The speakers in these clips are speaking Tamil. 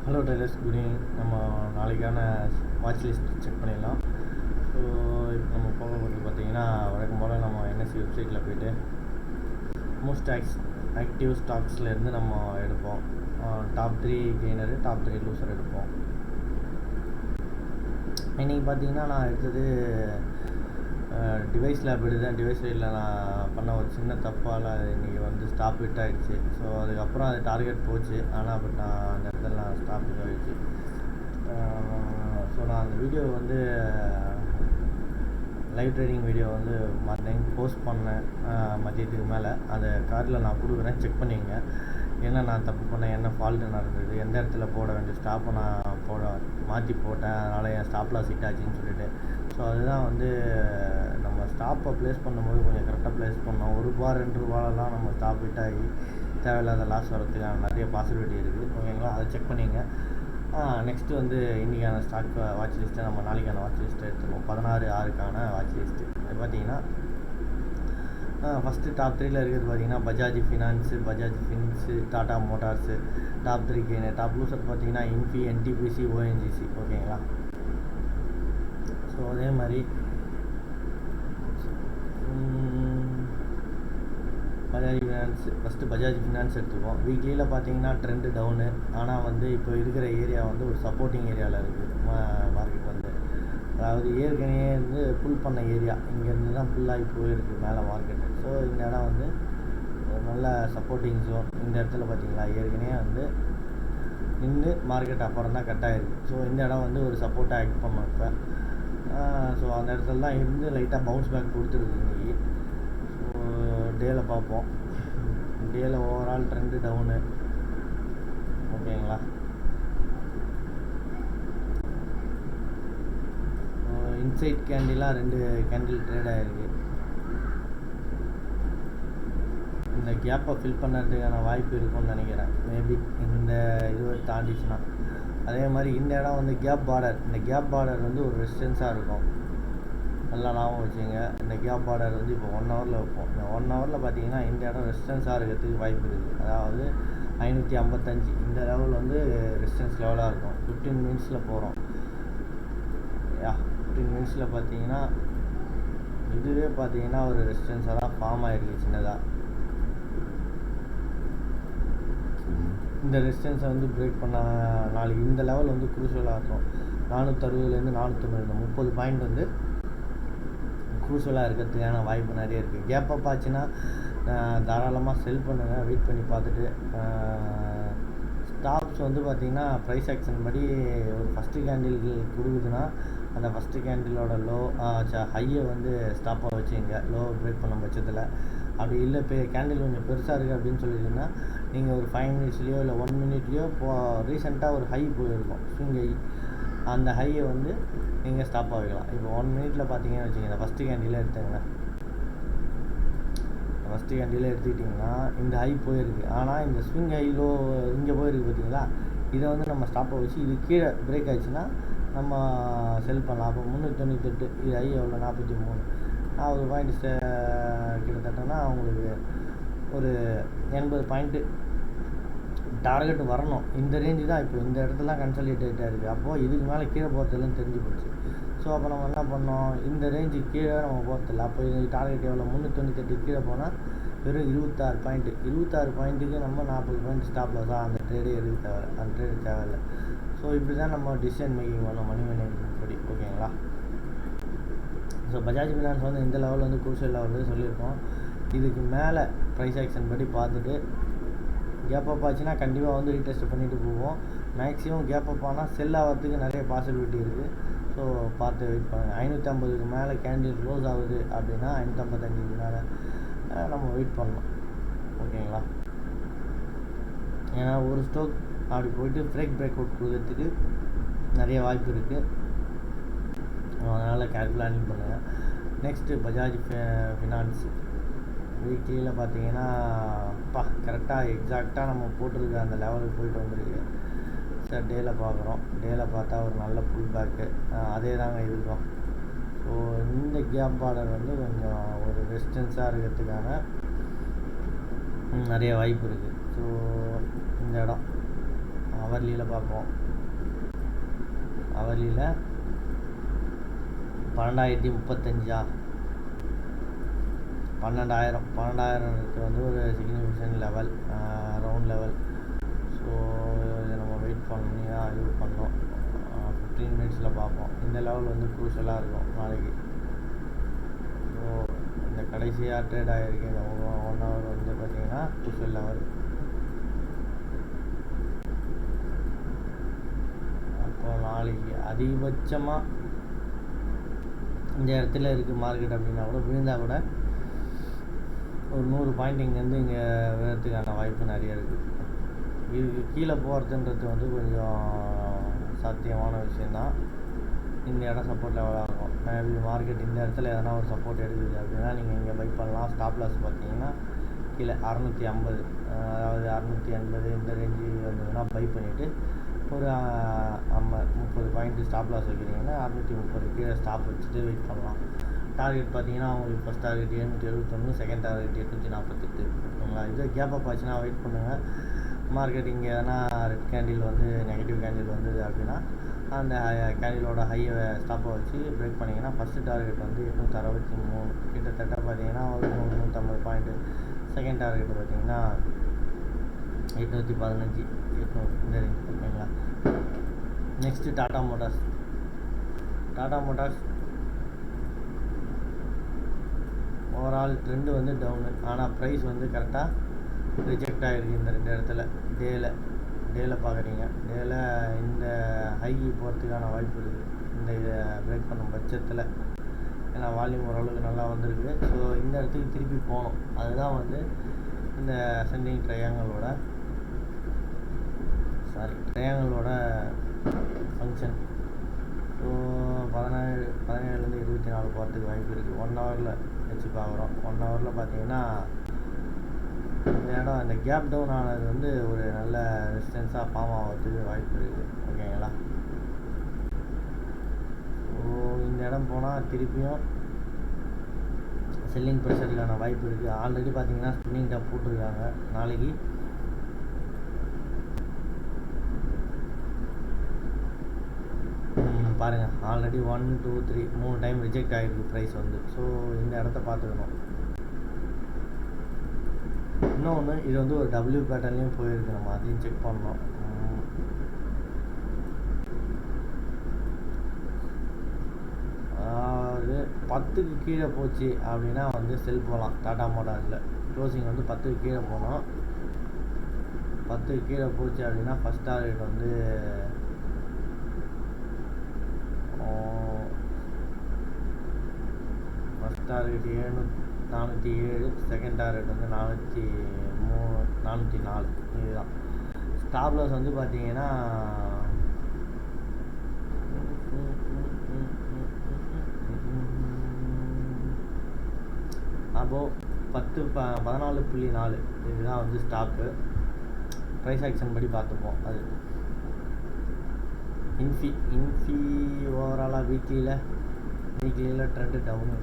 Hello traders, good evening. நம்ம நாளைக்கான வாட்ச் லிஸ்ட் செக் பண்ணிடலாம். ஸோ இப்போ நம்ம போக போகிறது பார்த்தீங்கன்னா, வழக்கம் போல் நம்ம என்எஸ்சி வெப்சைட்டில் போய்ட்டு மோஸ்ட் ஆக்டிவ் ஸ்டாக்ஸ்லேருந்து நம்ம எடுப்போம். டாப் 3 கெய்னரு, டாப் 3 லூசர் எடுப்போம். இன்றைக்கி பார்த்தீங்கன்னா நான் எடுத்தது டிவைஸ் லேப் எடுத்தேன். டிவைஸ் லேபில் நான் பண்ண ஒரு சின்ன தப்பால் இன்றைக்கி வந்து ஸ்டாப் ஹிட் ஆகிடுச்சு. ஸோ அதுக்கப்புறம் அது டார்கெட் போச்சு, ஆனால் பட் நான் அந்த இடத்துல நான் ஸ்டாப் ஹிட் ஆகிடுச்சு. ஸோ நான் அந்த வீடியோ வந்து லைவ் ட்ரேடிங் வீடியோ வந்து மார்னிங் போஸ்ட் பண்ணேன், மதியத்துக்கு மேலே. அதை கார்டில் நான் கொடுக்குறேன், செக் பண்ணிங்க. என்ன நான் தப்பு பண்ணேன், என்ன ஃபால்ட்டு நடந்தது, எந்த இடத்துல போட வேண்டிய ஸ்டாப்பை நான் மாற்றி போட்டேன், அதனால் என் ஸ்டாப் லாஸ் ஹிட் ஆச்சுன்னு சொல்லிட்டு. ஸோ அதுதான் வந்து நம்ம ஸ்டாப்பை ப்ளேஸ் பண்ணும்போது கொஞ்சம் கரெக்டாக ப்ளேஸ் பண்ணோம். ₹1 ₹2 நம்ம ஸ்டாப் ஹிட் ஆகி தேவையில்லாத லாஸ் வரதுக்கான நிறைய பாசிபிலிட்டி இருக்குது. ஓகேங்களா, அதை செக் பண்ணிங்க. நெக்ஸ்ட்டு வந்து இன்றைக்கான ஸ்டாக் வாட்ச் லிஸ்ட்டை நம்ம நாளைக்கான வாட்ச் லிஸ்ட்டை எடுத்துருவோம். 16/6க்கான வாட்ச் லிஸ்ட்டு. அது பார்த்தீங்கன்னா ஃபஸ்ட்டு டாப் 3ல் இருக்கிறது பார்த்தீங்கன்னா Bajaj finance, Bajaj fins, Tata motors. Top 3 gainer. Top loser பார்த்தீங்கன்னா இன்ஃபி, என்டிபிசி, ஓஎன்ஜிசி. ஓகேங்களா. ஸோ அதே மாதிரி Bajaj finance first Bajaj finance எடுத்துப்போம். வீக்லியில் பார்த்தீங்கன்னா ட்ரெண்டு டவுனு, ஆனால் வந்து இப்போ இருக்கிற ஏரியா வந்து ஒரு சப்போர்ட்டிங் ஏரியாவில் இருக்குது. மார்க்கெட் வந்து அதாவது ஏற்கனவே வந்து புல் பண்ண ஏரியா, இங்கேருந்து தான் ஃபுல்லாகி போயிருக்கு மேலே மார்க்கெட்டு. ஸோ இந்த இடம் வந்து ஒரு நல்ல சப்போர்ட்டிங் ஜோன். இந்த இடத்துல பார்த்தீங்களா ஏற்கனவே வந்து நின்று மார்க்கெட் அப்புறம் தான் கட் ஆகிருக்கு. ஸோ இந்த இடம் வந்து ஒரு சப்போர்ட்டாக ஆக்ட் பண்ணோம் இப்போ. ஸோ அந்த இடத்துல தான் இருந்து லைட்டாக பவுன்ஸ் பேக் கொடுத்துருக்கு இன்றைக்கி. ஸோ டேயில் பார்ப்போம். டேயில் ஓவரால் ட்ரெண்டு டவுனு. ஓகேங்களா. இன்சைட் கேண்டிலாக 2 கேண்டில் ட்ரேட் ஆகிருக்கு. இந்த கேப்பை ஃபில் பண்ணுறதுக்கான வாய்ப்பு இருக்கும்னு நினைக்கிறேன். மேபி இந்த இதுவை தாண்டிச்சுன்னா. அதே மாதிரி இந்த இடம் வந்து கேப் பார்டர். இந்த கேப் பார்டர் வந்து ஒரு ரெசிஸ்டன்ஸாக இருக்கும். நல்லா ஞாபகம் வச்சுங்க. இந்த கேப் பார்டர் வந்து இப்போ 1 ஹவரில் வைப்போம். இந்த 1 ஹவரில் பார்த்தீங்கன்னா இந்த இடம் ரெசிஸ்டன்ஸாக இருக்கிறதுக்கு வாய்ப்பு இருக்குது. அதாவது 555 இந்த லெவல் வந்து ரெசிஸ்டன்ஸ் லெவலாக இருக்கும். 15 மினிட்ஸில் போகிறோம். 15 மினிட்ஸில் பார்த்தீங்கன்னா இதுவே பார்த்தீங்கன்னா ஒரு ரெசிஸ்டன்ஸாக தான் ஃபார்ம் ஆகிருக்கு சின்னதாக. இந்த ரெசிஸ்டன்ஸை வந்து பிரேக் பண்ண நாளைக்கு இந்த லெவல் வந்து குரூஷலாக இருக்கும். 460லேருந்து 490 இந்த 30 பாயிண்ட் வந்து குரூஷலாக இருக்கிறதுக்கான வாய்ப்பு நிறைய இருக்குது. கேப் அப் ஆச்சுன்னா தாராளமாக செல் பண்ணுங்கள், வெயிட் பண்ணி பார்த்துட்டு. ஸ்டாப்ஸ் வந்து பார்த்திங்கன்னா ப்ரைஸ் ஆக்ஷன் படி ஒரு ஃபஸ்ட்டு கேண்டில் கொடுக்குதுன்னா அந்த ஃபஸ்ட்டு கேண்டிலோட ஹையை வந்து ஸ்டாப்பாக வச்சுங்க, லோ பிரேக் பண்ண பட்சத்தில். அப்படி இல்லை கேண்டில் கொஞ்சம் பெருசாக இருக்குது அப்படின்னு சொல்லிட்டுன்னா நீங்கள் ஒரு 5 மினிட்ஸ்லேயோ இல்லை 1 மினிட்லேயோ ரீசெண்டாக ஒரு ஹை போயிருக்கும், ஸ்விங் ஹை. அந்த ஹையை வந்து நீங்கள் ஸ்டாப்பாக வைக்கலாம். இப்போ 1 மினிட்டில் பார்த்தீங்கன்னு வச்சுக்கோங்க, ஃபஸ்ட்டு கேண்டில் எடுத்துங்க. ஃபஸ்ட்டு கேண்டில் எடுத்துக்கிட்டிங்கன்னா இந்த ஹை போயிருக்கு, ஆனால் இந்த ஸ்விங் ஹை லோ இங்கே போயிருக்கு பார்த்தீங்களா. இதை வந்து நம்ம ஸ்டாப்பை வச்சு இது கீழே பிரேக் ஆகிடுச்சுன்னா நம்ம செல் பண்ணலாம். அப்போ 398 இது ஹை எவ்வளோ 43 40 பாயிண்ட் கிட்டத்தட்டனா அவங்களுக்கு ஒரு 80 பாயிண்ட்டு டார்கெட் வரணும். இந்த ரேஞ்சு தான் இப்போ இந்த இடத்துல கன்சாலிடேட்டாக இருக்குது. அப்போது இதுக்கு மேலே கீழே போகிறதுலாம் தெரிஞ்சு போச்சு. ஸோ அப்போ நம்ம என்ன பண்ணோம், இந்த ரேஞ்சு கீழே நம்ம போகிறதில்ல. அப்போ இது டார்கெட் எவ்வளோ 398 கீழே போனால் வெறும் 26 பாயிண்ட்டு. 26 பாயிண்ட்டுக்கு நம்ம 40 பாயிண்ட் ஸ்டாப் லாஸாக அந்த ட்ரேடே எடுக்க தேவையில்லை, அந்த ட்ரேடு தேவையில்லை. ஸோ இப்படி தான் நம்ம டிசிஷன் மேக்கிங் பண்ணோம், மணி மேனேஜ்மெண்ட் படி. ஓகேங்களா. ஸோ பஜாஜ் ஃபினான்ஸ் வந்து இந்த லெவல் வந்து குரூஷியல் லெவலில் சொல்லியிருக்கோம். இதுக்கு மேலே ப்ரைஸ் ஆக்ஷன் படி பார்த்துட்டு கேப் அப் ஆச்சுன்னா கண்டிப்பாக வந்து ரீடெஸ்ட் பண்ணிவிட்டு போவோம். மேக்ஸிமம் கேப் அப் ஆனால் செல் ஆகிறதுக்கு நிறைய பாசிபிலிட்டி இருக்குது. ஸோ பார்த்து வெயிட் பண்ணுங்கள். 550க்கு மேலே கேண்டில் க்ளோஸ் ஆகுது அப்படின்னா 555க்கு மேலே நம்ம வெயிட் பண்ணணும். ஓகேங்களா. ஏன்னா ஒரு ஸ்டோக் அப்படி போயிட்டு பிரேக் அவுட் கொடுக்கறதுக்கு நிறைய வாய்ப்பு இருக்குது. அதனால் கேர் பிளானிங் பண்ணுங்கள். நெக்ஸ்ட்டு பஜாஜ் ஃபினான்ஸ் வீக்லியில் பார்த்தீங்கன்னா கரெக்டாக எக்ஸாக்டாக நம்ம போட்டிருக்க அந்த லெவலுக்கு போயிட்டு வந்துருக்கு. சார் டேயில் பார்க்குறோம். டேயில் பார்த்தா ஒரு நல்ல புல் பேக்கு அதே தாங்க இருக்கும். ஸோ இந்த கேப் பார்டர் வந்து கொஞ்சம் ஒரு ரெசிஸ்டன்ஸாக இருக்கிறதுக்கான நிறைய வாய்ப்பு இருக்குது. ஸோ இந்த இடம் ஹவர்லியில் பார்ப்போம். ஹவர்லியில் 12,035 12,000 வந்து ஒரு significant level, round level. So இதை நம்ம வெயிட் பண்ணி தான் இது பண்ணோம். 15 மினிட்ஸில் பார்ப்போம். இந்த லெவல் வந்து க்ரூஷலாக இருக்கும் நாளைக்கு. ஸோ இந்த கடைசியாக ட்ரேட் ஆகிருக்கு இந்த 1 ஹவர் வந்து பார்த்திங்கன்னா க்ரூஷல் லெவல். அப்போது நாளைக்கு அதிகபட்சமாக இந்த இடத்துல இருக்குது மார்க்கெட் அப்படின்னா கூட விழுந்தால் கூட ஒரு 100 பாயிண்ட் இங்கேருந்து இங்கே விழுறதுக்கான வாய்ப்பு நிறைய இருக்குது. இதுக்கு கீழே போகிறதுன்றது வந்து கொஞ்சம் சாத்தியமான விஷயந்தான். இந்த இடம் சப்போர்ட் லெவலாக இருக்கும். மேபி மார்க்கெட் இந்த இடத்துல எதனா ஒரு சப்போர்ட் எடுக்குது அப்படின்னா நீங்கள் இங்கே பை பண்ணலாம். ஸ்டாப் லாஸ் பார்த்தீங்கன்னா கீழே 650, அதாவது 680 இந்த ரேஞ்சு வந்ததுன்னா பை பண்ணிவிட்டு ஒரு 30 பாயிண்ட் ஸ்டாப் லாஸ் வைக்கிறீங்கன்னா 630 கீழே ஸ்டாப் வச்சுட்டு வெயிட் பண்ணலாம். டார்கெட் பார்த்தீங்கன்னா அவங்களுக்கு ஃபஸ்ட் டார்கெட் 771, செகண்ட் டார்கெட் 848. ஓகேங்களா? இது கேப் அப் ஆச்சுன்னா வெயிட் பண்ணுங்கள். மார்க்கெட் இங்கே எதனா ரெட் கேண்டில் வந்து நெகட்டிவ் கேண்டில் வந்தது அப்படின்னா அந்த கேண்டிலோட ஹையை ஸ்டாப்பை வச்சு பிரேக் பண்ணிங்கன்னா ஃபஸ்ட்டு டார்கெட் வந்து 863, கிட்டத்தட்ட பார்த்தீங்கன்னா ஒரு 150 பாயிண்ட்டு. செகண்ட் டார்கெட் பார்த்தீங்கன்னா 815, 800 இந்த ரேஞ்ச். ஓகேங்களா? Next Tata Motors. Overall trend வந்து டவுனு, ஆனால் ப்ரைஸ் வந்து கரெக்டாக ரிஜெக்ட் ஆகிருக்கு இந்த 2 இடத்துல. டேல பார்க்குறீங்க, டேல இந்த ஹைக்கு போகிறதுக்கான வாய்ப்பு இருக்குது இந்த இதை பிரேக் பண்ணும் பட்சத்தில். ஏன்னா வால்யூம் ஓரளவுக்கு நல்லா வந்திருக்கு. ஸோ இந்த இடத்துக்கு திருப்பி போகணும். அதுதான் வந்து இந்த அசெண்டிங் ட்ரையாங்கிளோட ஃபங்க்ஷன். ஸோ 17லேருந்து 24 போகிறதுக்கு வாய்ப்பு இருக்குது. 1 ஹவரில் வச்சு பார்க்குறோம். 1 ஹவரில் பார்த்தீங்கன்னா இந்த இடம் இந்த கேப் டவுன் ஆனது வந்து ஒரு நல்ல ரெசிஸ்டன்ஸாக ஃபார்ம் ஆகிறதுக்கு வாய்ப்பு இருக்குது. ஓகேங்களா? ஸோ இந்த இடம் போனால் திருப்பியும் செல்லிங் ப்ரெஷருக்கான வாய்ப்பு இருக்குது. ஆல்ரெடி பார்த்தீங்கன்னா ஸ்பின்னிங் டாப் போட்டிருக்காங்க. நாளைக்கு பாருங்கள், ஆல்ரெடி 1, 2, 3 3 டைம் ரிஜெக்ட் ஆகிருக்கு ப்ரைஸ் வந்து. ஸோ இந்த இடத்த பார்த்துக்கணும். இன்னொன்று, இது வந்து ஒரு டபிள்யூ பேட்டர்ன்லேயும் போயிருக்கு. நம்ம அதையும் செக் பண்ணோம். அதாவது 10க்கு கீழே போச்சு அப்படின்னா வந்து செல் போகலாம். டாடா மோட்டார்ஸில் க்ளோசிங் வந்து 10க்கு கீழே போகணும். 10க்கு கீழே போச்சு அப்படின்னா ஃபஸ்ட் டார்கெட் வந்து ஃபஸ்ட் டார்கெட் 407, செகண்ட் டார்கெட் வந்து 404. இதுதான் ஸ்டாப் லாஸ் வந்து பார்த்தீங்கன்னா அப்போது 14.4 இதுதான் வந்து ஸ்டாப்பு. ப்ரைஸ் ஆக்ஷன் படி பார்த்துப்போம். அது இன்ஃபி ஓவராலாக வீக்லியில் ட்ரெண்டு டவுனு.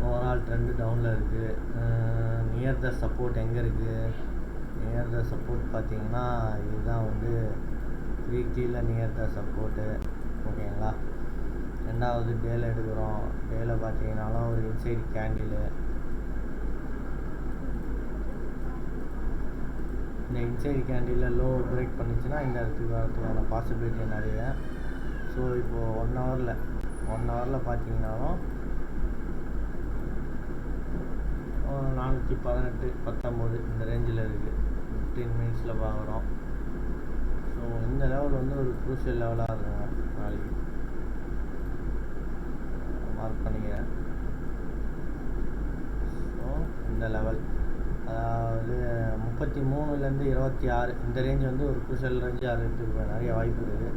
ஓவரால் ட்ரெண்டு டவுனில் இருக்குது. நியர் த சப்போர்ட் எங்கே இருக்குது? நியர் த சப்போர்ட் பார்த்தீங்கன்னா இதுதான் வந்து வீக்லியில் நியர் த சப்போர்ட்டு. ஓகேங்களா? ரெண்டாவது டேல எடுக்கிறோம். டேல பார்த்தீங்கன்னாலும் ஒரு இன்சைட் கேண்டிலு. இந்த இன்சைட் கேண்டிலில் லோ பிரேக் பண்ணிச்சுன்னா இந்த இடத்துக்கு வரதுக்கான பாசிபிலிட்டி நிறைய. ஸோ இப்போது 1 ஹவரில் பார்த்தீங்கன்னாலும் 418, 19 இந்த ரேஞ்சில் இருக்குது. 15 மினிட்ஸில் பார்க்குறோம். ஸோ இந்த லெவல் வந்து ஒரு க்ரூஷியல் லெவலாக இருக்குங்க. நாளைக்கு மார்க் பண்ணிக்கிறேன். ஸோ இந்த லெவல் அதாவது 33லேருந்து 26 இந்த ரேஞ்ச் வந்து ஒரு க்ரூஷியல் ரேஞ்சாக இருக்கிறதுக்கு நிறைய வாய்ப்பு இருக்குது.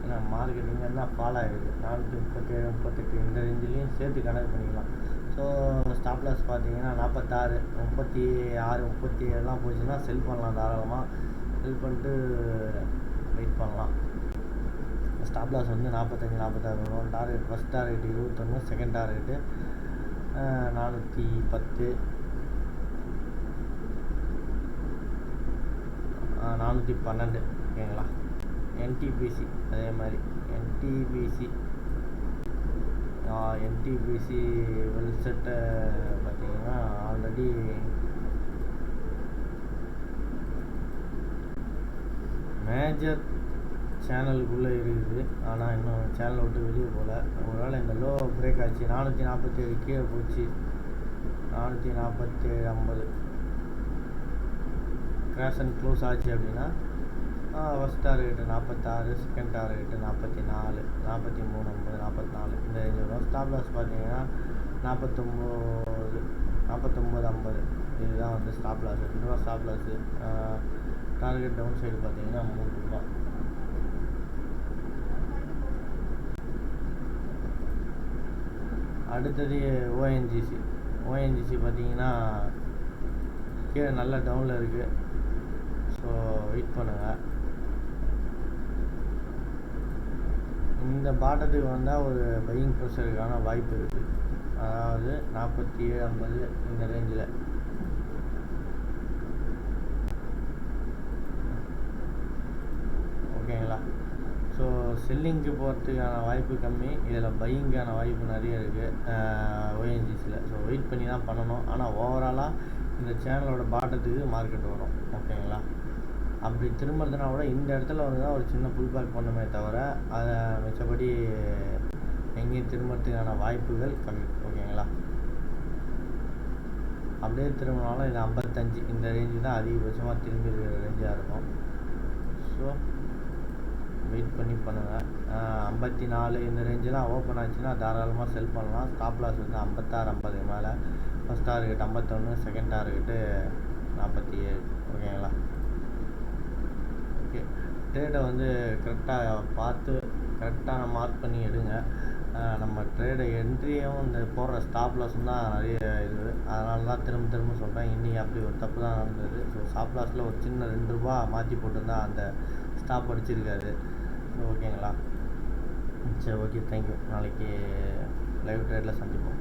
ஏன்னா மார்க்கெட்டிங் தான் ஃபால் ஆகிடுது. 437, 38 இந்த ரேஞ்சிலையும் சேர்த்து கணக்கு பண்ணிக்கலாம். ஸோ ஸ்டாப் லாஸ் பார்த்தீங்கன்னா 46, 36, 37 போச்சுன்னா செல் பண்ணலாம். தாராளமாக செல் பண்ணிட்டு வெயிட் பண்ணலாம். ஸ்டாப் லாஸ் வந்து 45, 46 வரும். Target first target 21, second target 410. 412 ஓகேங்களா. என்டிபிசி அதே மாதிரி என்டிபிசி வெல்செட்டை பார்த்தீங்கன்னா ஆல்ரெடி மேஜர் சேனலுக்குள்ளே இருக்குது. ஆனால் இன்னும் சேனலை விட்டு வெளியே போகல. ஒருவேளை இந்த லோ பிரேக் ஆச்சு 447 கீழே போச்சு, 447.50 கிராஷ் அண்ட் க்ளோஸ் ஆச்சு அப்படின்னா ஃபஸ்ட் டார்கெட்டு 46, செகண்ட் டார்கெட்டு 44, 43, 50, 44 இந்த ரேஞ்சு வரும். ஸ்டாப் லாஸ் பார்த்தீங்கன்னா 49, இதுதான் வந்து ஸ்டாப் லாஸ். 2 ரூபா stop loss. Target down side பார்த்தீங்கன்னா 3 ரூபா. அடுத்தது ஓஎன்ஜிசி பார்த்தீங்கன்னா கீழே நல்ல டவுனில் இருக்குது. ஸோ வெயிட் பண்ணுங்கள். இந்த பாட்டத்துக்கு வந்தால் ஒரு பையிங் ப்ரெஷருக்கான வாய்ப்பு இருக்குது. அதாவது 47.50 இந்த ரேஞ்சில். ஓகேங்களா. ஸோ செல்லிங்க்கு போகிறதுக்கான வாய்ப்பு கம்மி, இதில் பையிங்கான வாய்ப்பு நிறைய இருக்குது ஓஎன்ஜிசியில். ஸோ வெயிட் பண்ணி தான் பண்ணணும். ஆனால் ஓவராலாக இந்த சேனலோட பாட்டத்துக்கு மார்க்கெட் வரும். ஓகேங்களா. அப்படி திரும்புறதுனா கூட இந்த இடத்துல வந்து தான் ஒரு சின்ன புல் பேக் பண்ணுமே தவிர அதை மிச்சப்படி எங்கேயும் திரும்புறதுக்கான வாய்ப்புகள் கம்மி. ஓகேங்களா. அப்படியே திரும்பினாலும் இது 55 இந்த ரேஞ்சு தான் அதிகபட்சமாக திரும்பி இருக்கிற ரேஞ்சாக இருக்கும். ஸோ வெயிட் பண்ணி பண்ணுங்கள். 54 இந்த ரேஞ்செலாம் ஓப்பன் ஆச்சுன்னா தாராளமாக செல் பண்ணலாம். ஸ்டாப் லாஸ் வந்து 56.50 மேலே. First target 51, second target 47. ஓகேங்களா. ஓகே, ட்ரேடை வந்து கரெக்டாக பார்த்து கரெக்டாக மார்க் பண்ணி எடுங்க. நம்ம ட்ரேடை என்ட்ரியும் இந்த போடுற ஸ்டாப் லாஸும் தான் நிறைய இருக்குது. அதனால தான் திரும்ப சொல்கிறேன். இன்றைக்கி அப்படி ஒரு தப்பு தான் நடந்தது. ஸோ ஸ்டாப் லாஸில் ஒரு சின்ன 2 ரூபா மாற்றி போட்டுருந்தா அந்த ஸ்டாப் அடிச்சிருக்காது. ஸோ ஓகேங்களா. சரி, ஓகே, தேங்க்யூ. நாளைக்கு லைவ் ட்ரேடில் சந்திப்போம்.